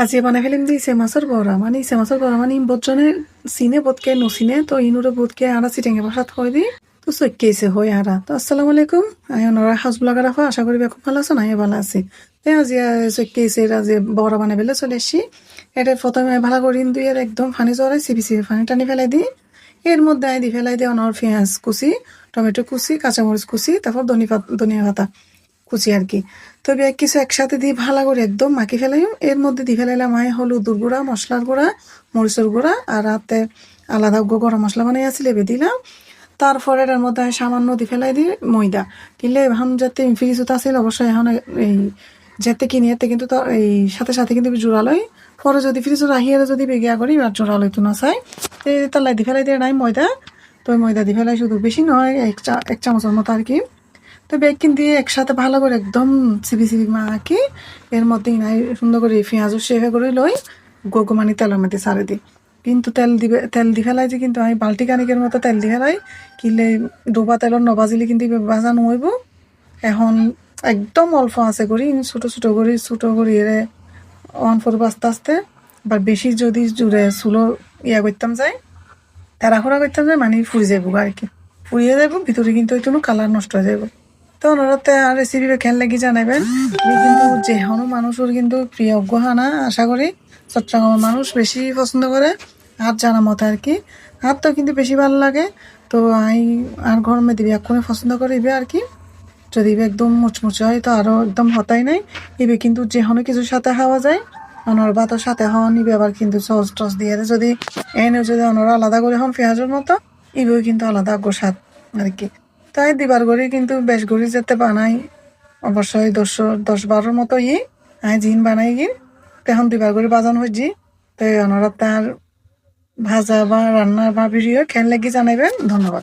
আজি বানাই ফেলিম যে ইসে মাছের বড়া মানে বজ্জনে চিনে বোধকে নচিনে তো ইনুরে বোধকে আরা চিটেঙ্গে ভাষাত হয় দি তো চৈকেছে হয় আরা তো আসসালামু আলাইকুম আই ওনারা হাউস ব্লগার রাখো আশা করি খুব ভালো আছো না ভালো আছি আজি চৈকেছে আজি বড়া বানাই ফেলে চলে এসছি এটা প্রথমে ভালো করে দুই একদম পানি জড়াই চিপি পানি টানি ফেলাই দিই এর মধ্যে আই দি ফেলাই দিই অনর পেঁয়াজ কুচি টমেটো কুচি কাঁচামরিচ কুচি তারপর ধনিয়া পাতা কুচি আর কি তো কিছু একসাথে দিয়ে ভালো করে একদম মাখি ফেলাইম এর মধ্যে দিয়ে ফেলাইলাম হলুদের গুঁড়া মশলার গুঁড়া মরিচের গুঁড়া আর হাতে আলাদা গরম মশলা বানাই আসলে এবে দিলাম তারপরে এর মধ্যে সামান্য দিয়ে ফেলাই দিই ময়দা দিলে এখন যাতে ফ্রিজত আছিল অবশ্যই এখন এই যেতে কিনি এতে কিন্তু তো এই সাথে সাথে কিন্তু জোড়ালই পরে যদি ফ্রিজত রাখিয়ে যদি বেগিয়া করি আর জোড়ালই তো না চাই তালাই দিয়ে ফেলাই দিয়ে নাই ময়দা তো ময়দা দিয়ে ফেলাই শুধু বেশি নয় এক চামচের মতো আর কি তো বেকিং দিয়ে একসাথে ভালো করে একদম চিবি মাখি এর মধ্যে নাই সুন্দর করে পেঁয়াজও শেভে করে লই গোগমানি তেলের মধ্যে ছাড়ে দিই কিন্তু তেল দি ফেলাই যে কিন্তু আমি বাল্টি কানিকের মতো তেল দি ফেলাই কিলে ডোবা তেলত নবাজিলে কিন্তু ভাজা নহইব এখন একদম অল্প আছে করি ছোট করি এরে অন করবো আস্তে আস্তে বা বেশি যদি জুড়ে চুলো করতাম যায় তাড়াহুড়া করতাম যায় মানে ফুরি যাইব আর কি ফুরিয়ে যাইব ভিতরে কিন্তু ওই কালার নষ্ট হয়ে যাইব তো ওনারাতে আর রেসিপি খেয়াল লাগি জানাবেন কিন্তু যে কোনো মানুষের কিন্তু প্রিয় গহানা আশা করি চট্টগ্রামের মানুষ বেশি পছন্দ করে আর জানা মতো আর কি আর তো কিন্তু বেশি ভালো লাগে তো আর গরমে দিবি এক্ষুনি পছন্দ করে ইবে আর কি যদি একদম মুচমুচে হয় তো আরো একদম হতাই নাই ইবে কিন্তু যে কোনো কিছুর সাথে খাওয়া যায় অনর ভাতের সাথে খাওয়া নিবে আবার কিন্তু সস টস দিয়ে যদি এনে যদি অনরা আলাদা করে হন পেঁয়াজের মতো ইবেও কিন্তু আলাদা গোসাদ আর কি তাই দিবার গড়ি কিন্তু বেশ গড়ি যেতে বানাই অবশ্যই 10-12 মতো জিন বানাই গিন তখন দিবার গড়ি বাজান হয়েছি তো অনরা তার ভাজা বা রান্না বা ভিডিও খেয়াল লাগি জানাবেন ধন্যবাদ।